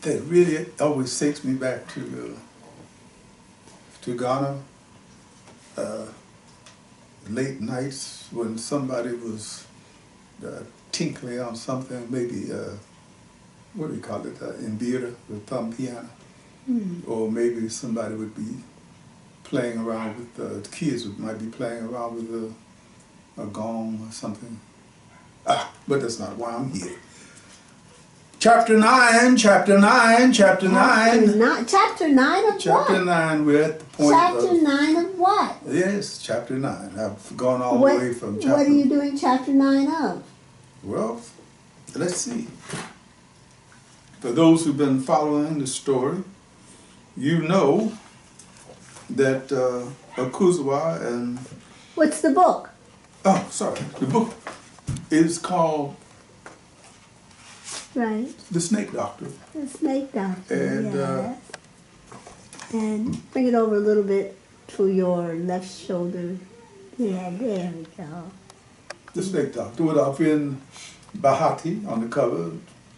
It really always takes me back to Ghana. Late nights when somebody was tinkling on something, maybe what do you call it, imbira, the thumb piano, or maybe somebody would be playing around with the kids might be playing around with a gong or something. But that's not why I'm here. Chapter 9, Chapter 9, Chapter 9. Chapter 9 of Chapter what? 9, we're at the point Chapter 9 of what? Yes, Chapter 9. I've gone all the way from chapter... What are you doing Chapter 9 of? Well, let's see. For those who've been following the story, you know that Akosua and... What's the book? Oh, sorry. The book is called... Right. The Snake Doctor. The Snake Doctor, and, yes. And bring it over a little bit to your left shoulder. Yeah, there we go. The Snake Doctor, with our friend Bahati on the cover.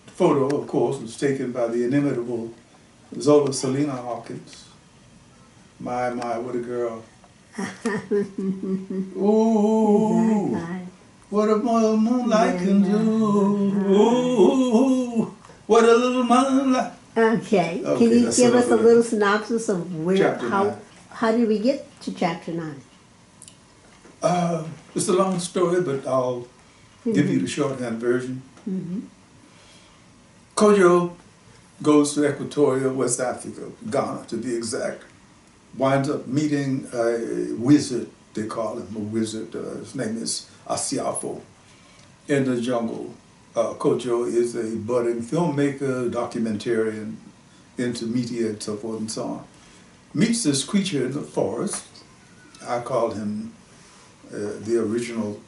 The photo, of course, was taken by the inimitable Zola Salena-Hawkins. My, what a girl. Ooh, what a moonlight can do. Ooh, what a little moonlight. Okay. Can you give us a little synopsis of where, how did we get to Chapter 9? It's a long story, but I'll give you the shorthand version. Kojo goes to Equatorial, West Africa, Ghana to be exact. Winds up meeting a wizard, they call him a wizard. His name is Asiafo, in the jungle. Kojo is a budding filmmaker, documentarian, into media and so forth and so on. Meets this creature in the forest. I called him the original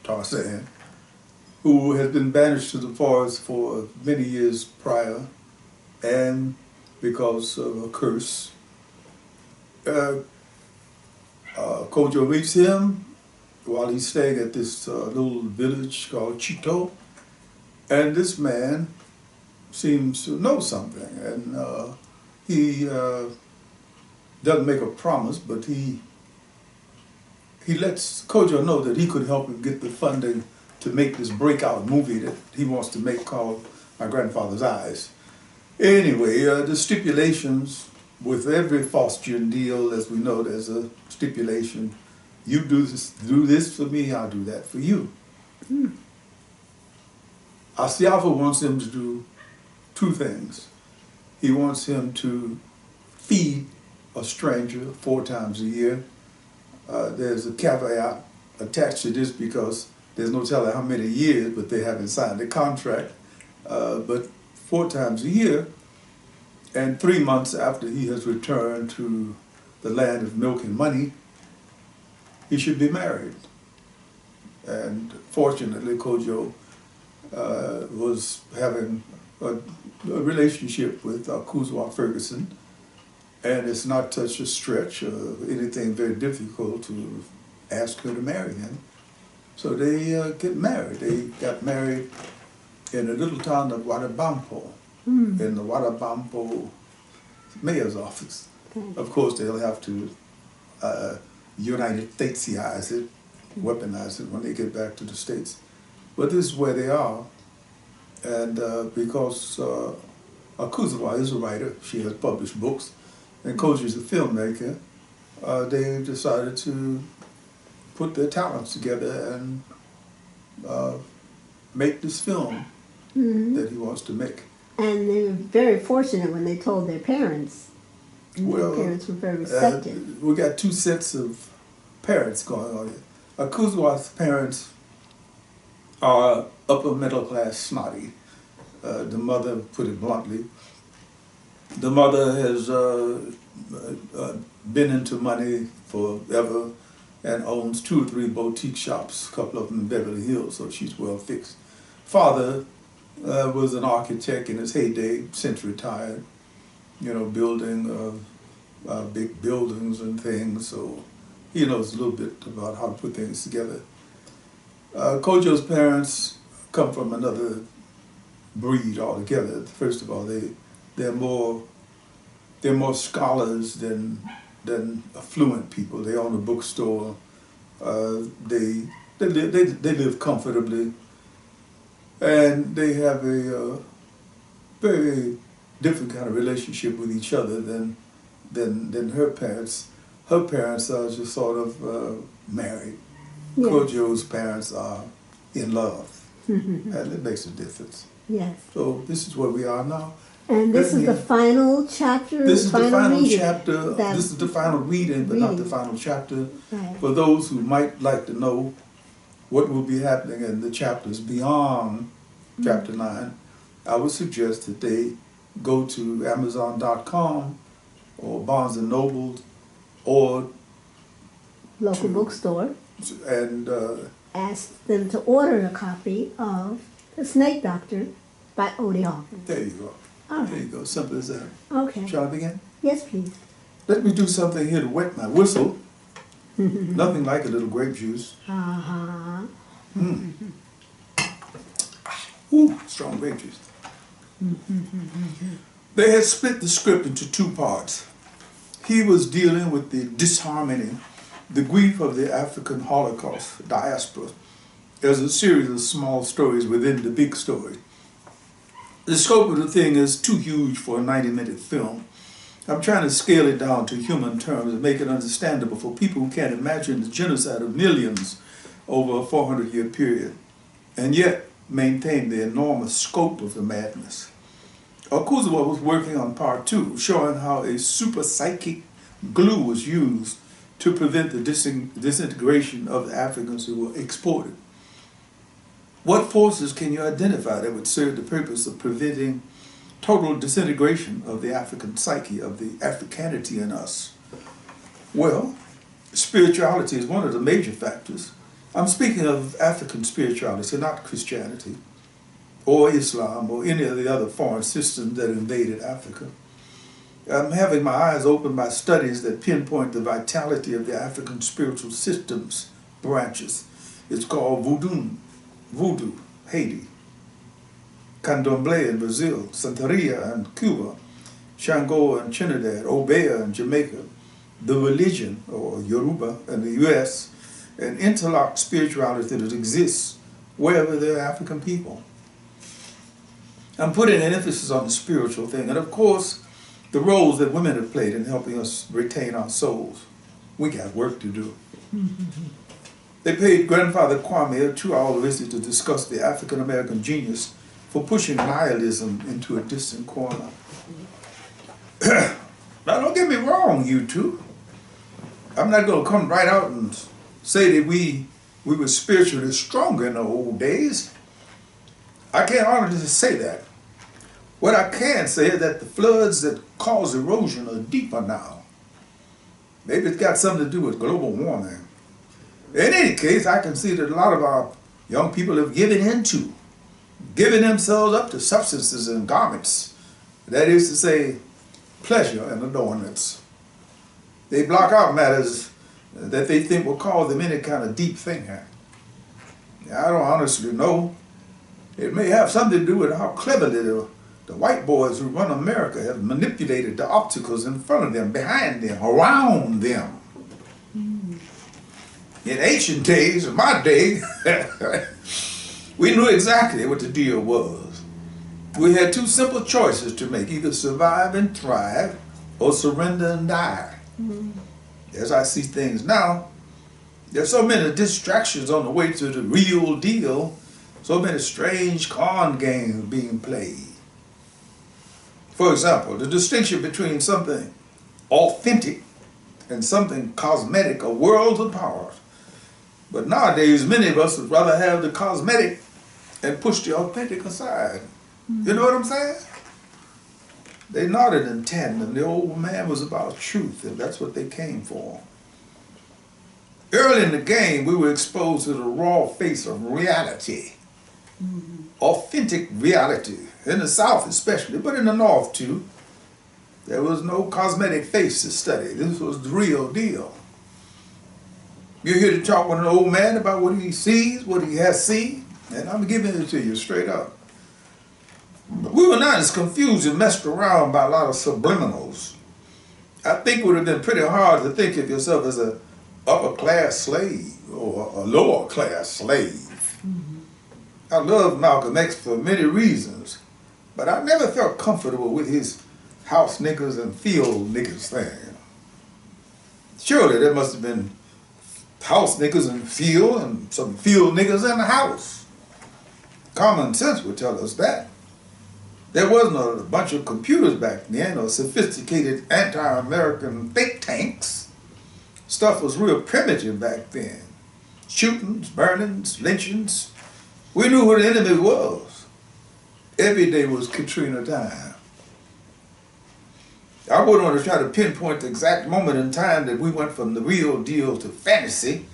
Tarzan, who has been banished to the forest for many years prior, and because of a curse. Kojo meets him while he's staying at this little village called Chito, and this man seems to know something, and he doesn't make a promise, but he lets Kojo know that he could help him get the funding to make this breakout movie that he wants to make called My Grandfather's Eyes. Anyway, the stipulations with every Faustian deal, as we know, there's a stipulation. You do this for me, I'll do that for you. Asiafo wants him to do two things. He wants him to feed a stranger 4 times a year. There's a caveat attached to this because there's no telling how many years, but they haven't signed the contract. But 4 times a year, and 3 months after he has returned to the land of milk and money, he should be married. And fortunately, Kojo was having a relationship with Akosua Ferguson, and it's not such a stretch or anything very difficult to ask her to marry him. So they get married. They got married in a little town of Wadabampo, in the Wadabampo mayor's office. Of course, they'll have to United Statesize it, weaponize it when they get back to the States. But this is where they are. And because Akosua is a writer, she has published books, and Kojo is a filmmaker, they decided to put their talents together and make this film that he wants to make. And they were very fortunate when they told their parents. Well, their parents were very receptive. We got 2 sets of parents going on here. Akosua's parents are upper middle class snotty. The mother, put it bluntly, the mother has been into money forever and owns 2 or 3 boutique shops, a couple of them in Beverly Hills, so she's well fixed. Father was an architect in his heyday, since retired, you know, building big buildings and things, so he knows a little bit about how to put things together. Kojo's parents come from another breed altogether. First of all, they they're more scholars than affluent people. They own a bookstore. They live comfortably, and they have a very different kind of relationship with each other than her parents. Her parents are just sort of married. Yes. Kojo's parents are in love, and it makes a difference. Yes. So this is where we are now. And this is the final chapter. This is the final reading. chapter. This is the final reading, but not the final chapter. Right. For those who might like to know what will be happening in the chapters beyond chapter 9, I would suggest that they go to Amazon.com or Barnes & Noble or local bookstore and ask them to order a copy of The Snake Doctor by Odie Hawkins. There you go. All right. There you go. Simple as that. Okay. Shall I begin? Yes, please. Let me do something here to wet my whistle. Nothing like a little grape juice. Uh-huh. Ooh, strong grape juice. They had split the script into two parts. He was dealing with the disharmony, the grief of the African Holocaust, diaspora, as a series of small stories within the big story. The scope of the thing is too huge for a 90-minute film. I'm trying to scale it down to human terms and make it understandable for people who can't imagine the genocide of millions over a 400-year period, and yet maintain the enormous scope of the madness. Akosua was working on part 2, showing how a super psychic glue was used to prevent the disintegration of the Africans who were exported. What forces can you identify that would serve the purpose of preventing total disintegration of the African psyche, of the Africanity in us? Well, spirituality is one of the major factors. I'm speaking of African spirituality, not Christianity, or Islam, or any of the other foreign systems that invaded Africa. I'm having my eyes opened by studies that pinpoint the vitality of the African spiritual systems branches. It's called Voodoo, Haiti, Candomblé in Brazil, Santeria in Cuba, Shango in Trinidad, Obeah in Jamaica, the religion, or Yoruba, in the U.S., and interlocked spirituality that exists wherever there are African people. I'm putting an emphasis on the spiritual thing, and of course, the roles that women have played in helping us retain our souls. We got work to do. They paid Grandfather Kwame a 2-hour visit to discuss the African-American genius for pushing nihilism into a distant corner. Now, don't get me wrong, you two. I'm not going to come right out and say that we were spiritually stronger in the old days. I can't honestly say that. What I can say is that the floods that cause erosion are deeper now. Maybe it's got something to do with global warming. In any case, I can see that a lot of our young people have given themselves up to substances and garments. That is to say, pleasure and adornments. They block out matters that they think will cause them any kind of deep thinking. I don't honestly know. It may have something to do with how cleverly the white boys who run America have manipulated the obstacles in front of them, behind them, around them. In ancient days, in my day, we knew exactly what the deal was. We had two simple choices to make, either survive and thrive or surrender and die. As I see things now, there's so many distractions on the way to the real deal, so many strange con games being played. For example, the distinction between something authentic and something cosmetic are worlds apart. But nowadays, many of us would rather have the cosmetic and push the authentic aside. You know what I'm saying? They nodded in tandem. The old man was about truth, and that's what they came for. Early in the game, we were exposed to the raw face of reality. Authentic reality. In the South especially, but in the North too. There was no cosmetic face to study. This was the real deal. You're here to talk with an old man about what he sees, what he has seen, and I'm giving it to you straight up. But we were not mind is confused and messed around by a lot of subliminals. I think it would have been pretty hard to think of yourself as an upper-class slave or a lower-class slave. I love Malcolm X for many reasons, but I never felt comfortable with his house niggas and field niggas thing. Surely there must have been house niggas in the field and some field niggas in the house. Common sense would tell us that. There wasn't a bunch of computers back then or sophisticated anti-American think tanks. Stuff was real primitive back then. Shootings, burnings, lynchings. We knew who the enemy was. Every day was Katrina time. I wouldn't want to try to pinpoint the exact moment in time that we went from the real deal to fantasy,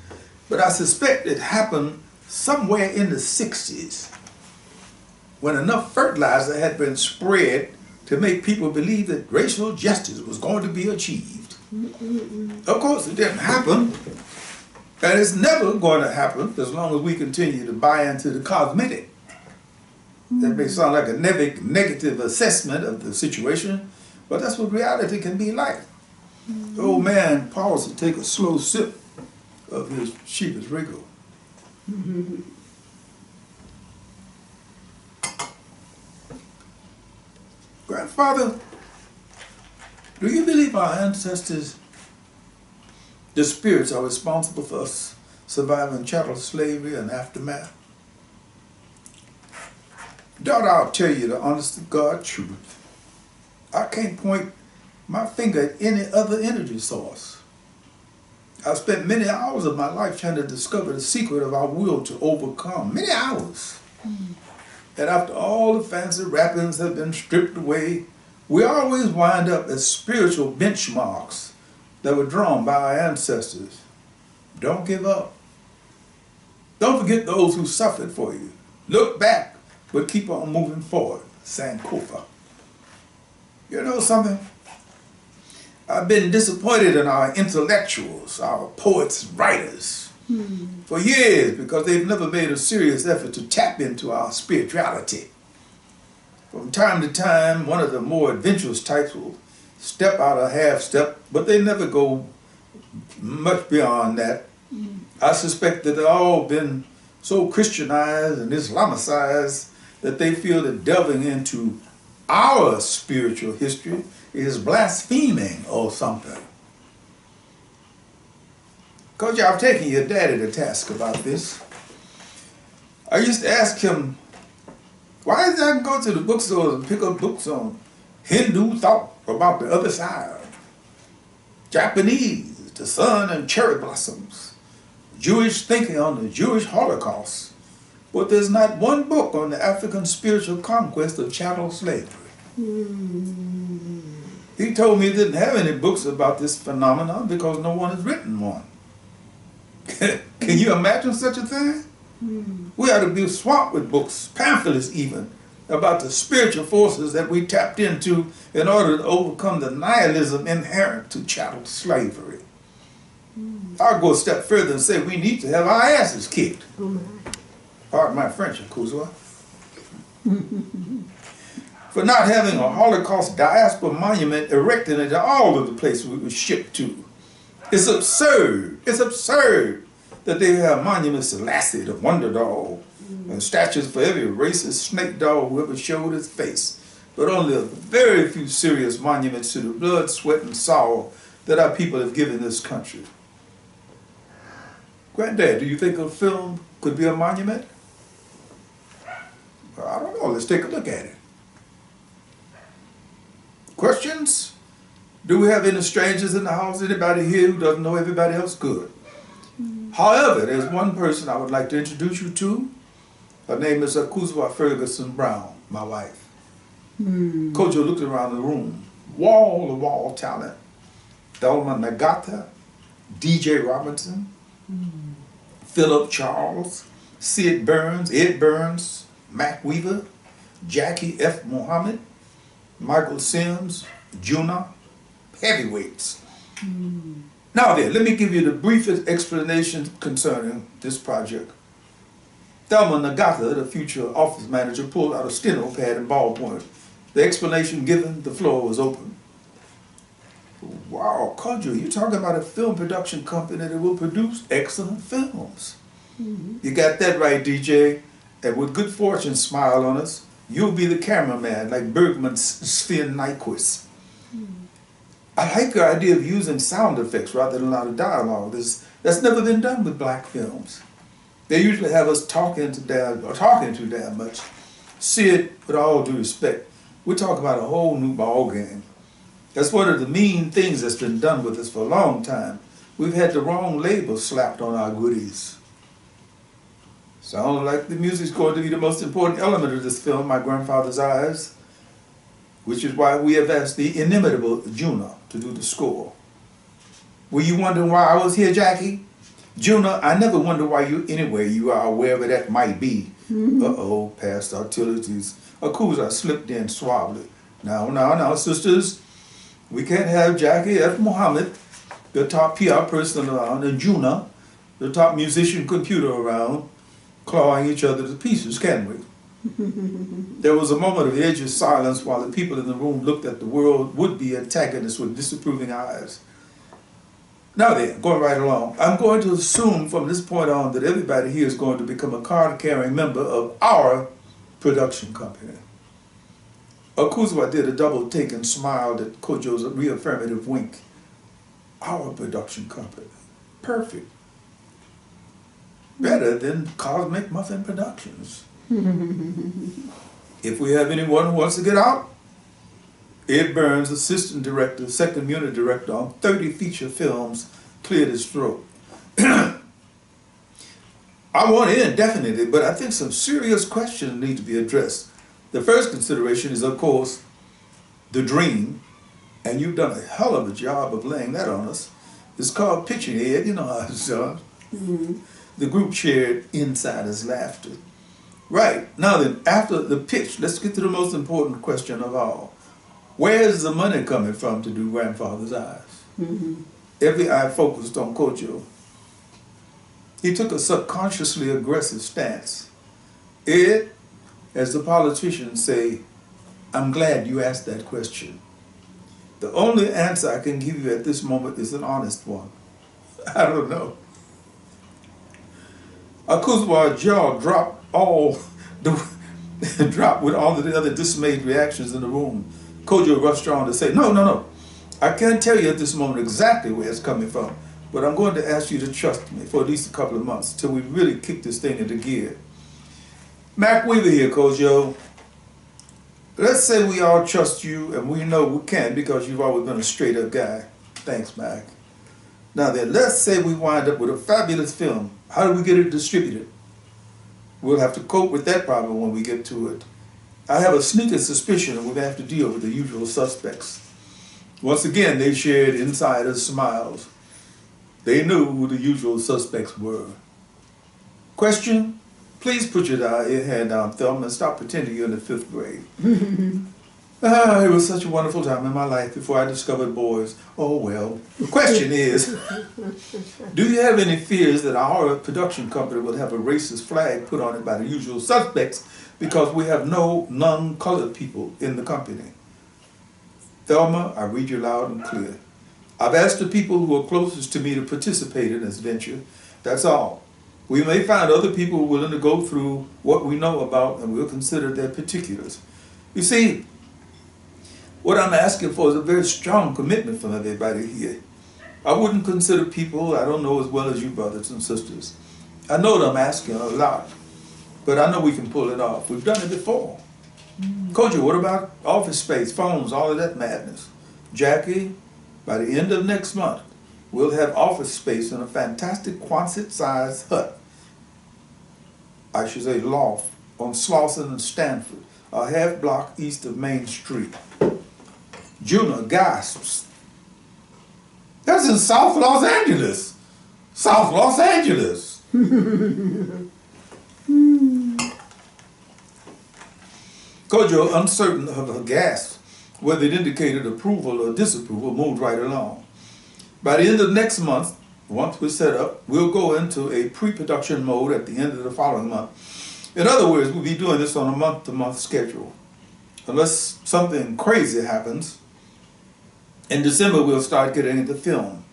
but I suspect it happened somewhere in the 60s when enough fertilizer had been spread to make people believe that racial justice was going to be achieved. Of course, it didn't happen, and it's never going to happen as long as we continue to buy into the cosmetic. That may sound like a negative assessment of the situation, but that's what reality can be like. The old man paused to take a slow sip of his Chivas Regal. Grandfather, do you believe our ancestors, the spirits, are responsible for us surviving chattel slavery and aftermath? Daughter, I'll tell you the honest to God truth. I can't point my finger at any other energy source. I've spent many hours of my life trying to discover the secret of our will to overcome. Many hours. And after all the fancy wrappings have been stripped away, we always wind up as spiritual benchmarks that were drawn by our ancestors. Don't give up. Don't forget those who suffered for you. Look back, but keep on moving forward. Sankofa. You know something? I've been disappointed in our intellectuals, our poets, writers, for years because they've never made a serious effort to tap into our spirituality. From time to time, one of the more adventurous types will step out a half step, but they never go much beyond that. I suspect that they've all been so Christianized and Islamicized that they feel that delving into our spiritual history is blaspheming or something. Kojo, I've taken your daddy to task about this. I used to ask him, why is I go to the bookstores and pick up books on Hindu thought about the other side, Japanese, the sun and cherry blossoms, Jewish thinking on the Jewish Holocaust, but there's not one book on the African spiritual conquest of chattel slavery. He told me he didn't have any books about this phenomenon because no one has written one. Can you imagine such a thing? We ought to be swamped with books, pamphlets even, about the spiritual forces that we tapped into in order to overcome the nihilism inherent to chattel slavery. I'll go a step further and say we need to have our asses kicked. Pardon my French, Akosua. For not having a Holocaust diaspora monument erected into all of the places we were shipped to. It's absurd. It's absurd that they have monuments to Lassie, the Wonder Dog, and statues for every racist snake dog who ever showed his face, but only a very few serious monuments to the blood, sweat, and sorrow that our people have given this country. Granddad, do you think a film could be a monument? Well, I don't know. Let's take a look at it. Questions? Do we have any strangers in the house? Anybody here who doesn't know everybody else? Good. However, there's one person I would like to introduce you to. Her name is Akosua Ferguson Brown, my wife. Kojo looked around the room. Wall-to-wall talent. Thelma Nagata, DJ Robinson, Philip Charles, Sid Burns, Ed Burns, Mac Weaver, Jackie F. Muhammad, Michael Sims, Juna, heavyweights. Now then, let me give you the briefest explanation concerning this project. Thelma Nagata, the future office manager, pulled out a steno pad and ballpoint The explanation given, the floor was open. Wow, Kojo, you're talking about a film production company that will produce excellent films. You got that right, DJ. And with good fortune smile on us, you'll be the cameraman like Bergman's Sven Nykvist. I like your idea of using sound effects rather than a lot of dialogue. That's never been done with black films. They usually have us talking too damn much. Sid, with all due respect, we're talking about a whole new ball game. That's one of the mean things that's been done with us for a long time. We've had the wrong label slapped on our goodies. Sounds like the music's going to be the most important element of this film, My Grandfather's Eyes, which is why we have asked the inimitable Juna to do the score. Were you wondering why I was here, Jackie? Juna, I never wonder why you anywhere you are, wherever that might be. Uh-oh, past utilities. Akosua slipped in suavely. Now, sisters, we can't have Jackie F. Muhammad, the top PR person around, and Juna, the top musician computer around, clawing each other to pieces, can we? There was a moment of edgy silence while the people in the room looked at the world would-be antagonists with disapproving eyes. Now then, going right along, I'm going to assume from this point on that everybody here is going to become a card-carrying member of our production company. Akosua did a double take and smiled at Kojo's reaffirmative wink. Our production company. Perfect. Better than Cosmic Muffin Productions. If we have anyone who wants to get out, Ed Burns, assistant director, second unit director on 30 feature films, cleared his throat. I want in, definitely, but I think some serious questions need to be addressed. The first consideration is, of course, the dream, and you've done a hell of a job of laying that on us. It's called pitching, Ed, you know how it's done. The group shared insiders' laughter. Right, now then, after the pitch, let's get to the most important question of all. Where's the money coming from to do Grandfather's Eyes? Every eye focused on Kojo. He took a subconsciously aggressive stance. Ed, as the politicians say, I'm glad you asked that question. The only answer I can give you at this moment is an honest one. I don't know. Akosua's jaw dropped with all of the other dismayed reactions in the room. Kojo rushed on to say, no. I can't tell you at this moment exactly where it's coming from, but I'm going to ask you to trust me for at least a couple of months till we really kick this thing into gear. Mac Weaver here, Kojo. Let's say we all trust you, and we know we can because you've always been a straight-up guy. Thanks, Mac. Now then, let's say we wind up with a fabulous film. How do we get it distributed? We'll have to cope with that problem when we get to it. I have a sneaking suspicion that we're going to have to deal with the usual suspects. Once again, they shared insiders' smiles. They knew who the usual suspects were. Question? Please put your hand down, Thelma, and stop pretending you're in the 5th grade. It was such a wonderful time in my life before I discovered boys. Oh well. The question is, do you have any fears that our production company will have a racist flag put on it by the usual suspects because we have no non-colored people in the company? Thelma, I read you loud and clear. I've asked the people who are closest to me to participate in this venture. That's all. We may find other people willing to go through what we know about, and we'll consider their particulars. You see, what I'm asking for is a very strong commitment from everybody here. I wouldn't consider people I don't know as well as you brothers and sisters. I know that I'm asking a lot, but I know we can pull it off. We've done it before. Kojo, what about office space, phones, all of that madness? Jackie, by the end of next month, we'll have office space in a fantastic Quonset-sized hut. I should say loft on Slauson and Stanford, a half block east of Main Street. Juna gasps. That's in South Los Angeles. South Los Angeles. Kojo, uncertain of her gasp, whether it indicated approval or disapproval, moved right along. By the end of next month, once we're set up, we'll go into a pre-production mode at the end of the following month. In other words, we'll be doing this on a month-to-month schedule. unless something crazy happens. In December, we'll start getting into film.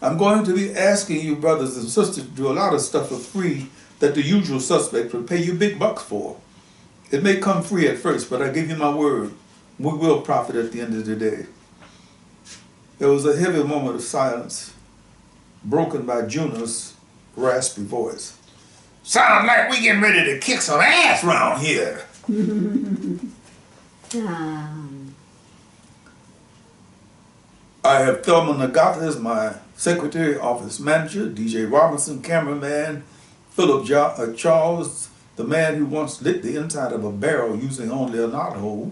I'm going to be asking you brothers and sisters to do a lot of stuff for free that the usual suspects would pay you big bucks for. It may come free at first, but I give you my word, we will profit at the end of the day. There was a heavy moment of silence, broken by Juno's raspy voice. Sounds like we getting ready to kick some ass around here. I have Thelma Nagata as my secretary, office manager, DJ Robinson, cameraman, Philip Charles, the man who once lit the inside of a barrel using only a knothole,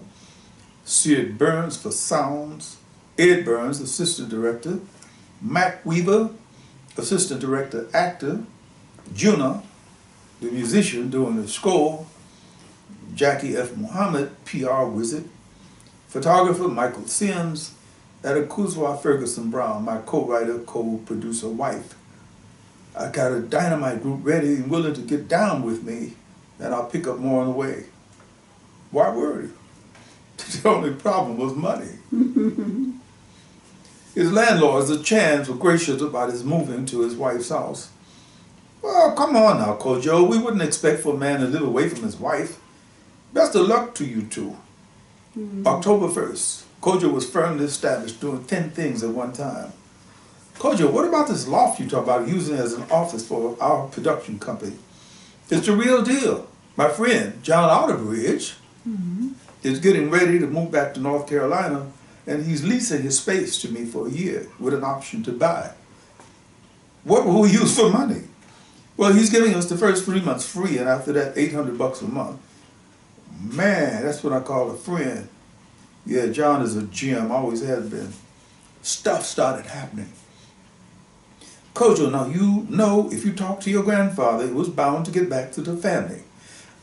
Sid Burns for sounds, Ed Burns, assistant director, Mac Weaver, assistant director, actor, Juna, the musician doing the score, Jackie F. Muhammad, PR wizard, photographer Michael Sims, and Akosua Ferguson Brown, my co-writer, co-producer wife. I got a dynamite group ready and willing to get down with me, and I'll pick up more on the way. Why worry? The only problem was money. His landlords, the Chans, were gracious about his moving to his wife's house. Well, come on now, Kojo. We wouldn't expect for a man to live away from his wife. Best of luck to you two. October 1st, Kojo was firmly established doing 10 things at one time. Kojo, what about this loft you talk about using as an office for our production company? It's the real deal. My friend, John Outerbridge, is getting ready to move back to North Carolina, and he's leasing his space to me for a year with an option to buy. What will we use for money? Well, he's giving us the first 3 months free, and after that, $800 a month. Man, that's what I call a friend. Yeah, John is a gem, always has been. Stuff started happening. Kojo, now you know if you talk to your grandfather, it was bound to get back to the family.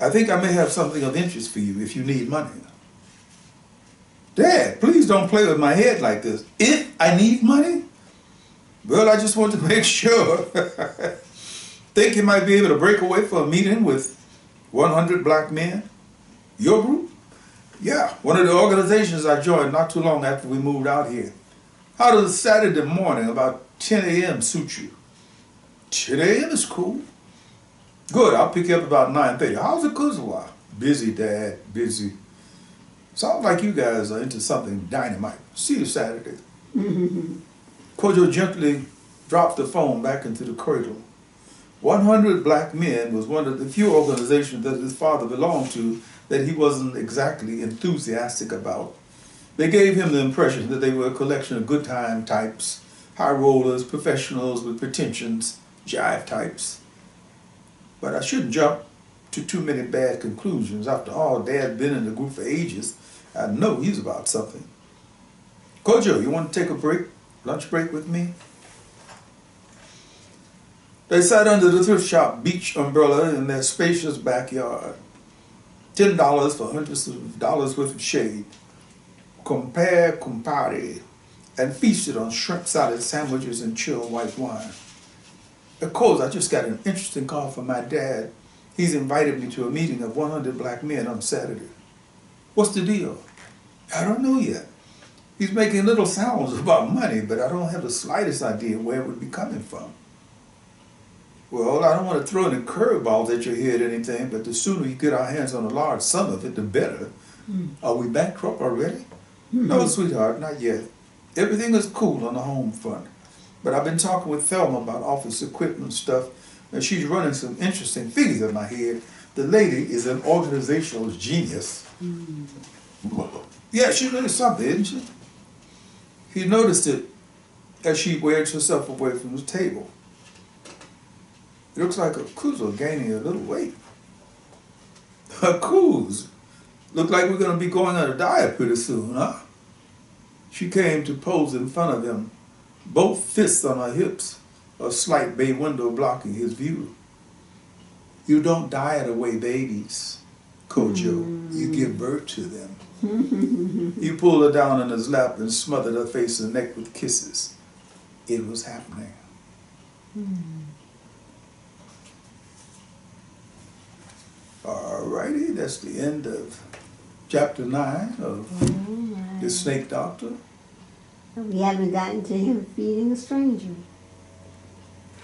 I think I may have something of interest for you if you need money. Dad, please don't play with my head like this. If I need money? Well, I just want to make sure. Think you might be able to break away for a meeting with 100 black men? Your group? Yeah, one of the organizations I joined not too long after we moved out here. How does Saturday morning about 10 a.m. suit you? 10 a.m. is cool. Good, I'll pick you up about 9:30. How's Akosua? Busy, Dad, busy. Sounds like you guys are into something dynamite. See you Saturday. Kojo gently dropped the phone back into the cradle. 100 Black Men was one of the few organizations that his father belonged to that he wasn't exactly enthusiastic about. They gave him the impression that they were a collection of good time types, high rollers, professionals with pretensions, jive types. But I shouldn't jump to too many bad conclusions. After all, Dad's been in the group for ages. I know he's about something. Kojo, you want to take a break, lunch break with me? They sat under the thrift shop beach umbrella in their spacious backyard. $10 for hundreds of dollars worth of shade. Compare, compare, and feasted on shrimp salad sandwiches and chilled white wine. Of course, I just got an interesting call from my dad. He's invited me to a meeting of 100 black men on Saturday. What's the deal? I don't know yet. He's making little sounds about money, but I don't have the slightest idea where it would be coming from. Well, I don't want to throw any curveballs at your head or anything, but the sooner you get our hands on a large sum of it, the better. Are we bankrupt already? No, sweetheart, not yet. Everything is cool on the home front. But I've been talking with Thelma about office equipment stuff, and she's running some interesting figures in my head. The lady is an organizational genius. Yeah, she's really something, isn't she? He noticed it as she wedged herself away from the table. It looks like Akosua gaining a little weight. Akosua, look like we're going to be going on a diet pretty soon, huh? She came to pose in front of him, both fists on her hips, a slight bay window blocking his view. You don't diet away babies, Kojo. You give birth to them. He pulled her down on his lap and smothered her face and neck with kisses. It was happening. Alrighty, that's the end of chapter 9 of The Snake Doctor. We haven't gotten to him feeding a stranger.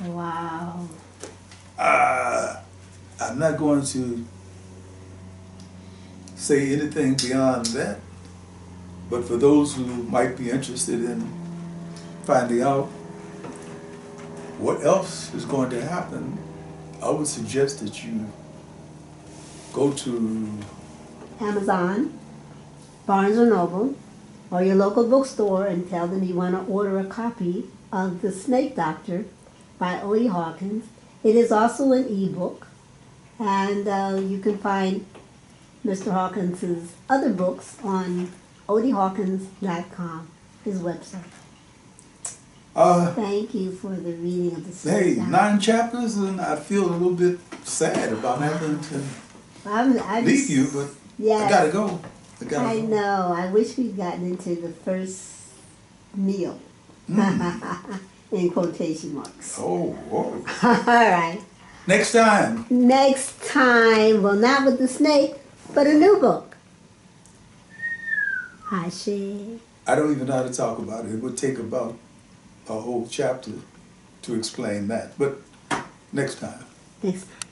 Wow. I'm not going to say anything beyond that, but for those who might be interested in finding out what else is going to happen, I would suggest that you go to Amazon, Barnes & Noble, or your local bookstore and tell them you want to order a copy of The Snake Doctor by Odie Hawkins. It is also an ebook, and you can find Mr. Hawkins' other books on OdieHawkins.com, his website. Thank you for the reading of The Snake Doctor. 9 chapters, and I feel a little bit sad about having to leave you, but yes, I gotta go. I know. I wish we'd gotten into the first meal. In quotation marks. Oh, whoa. All right. Next time. Next time, well, not with the snake, but a new book. Hashe. I don't even know how to talk about it. It would take about a whole chapter to explain that. But next time. Next time.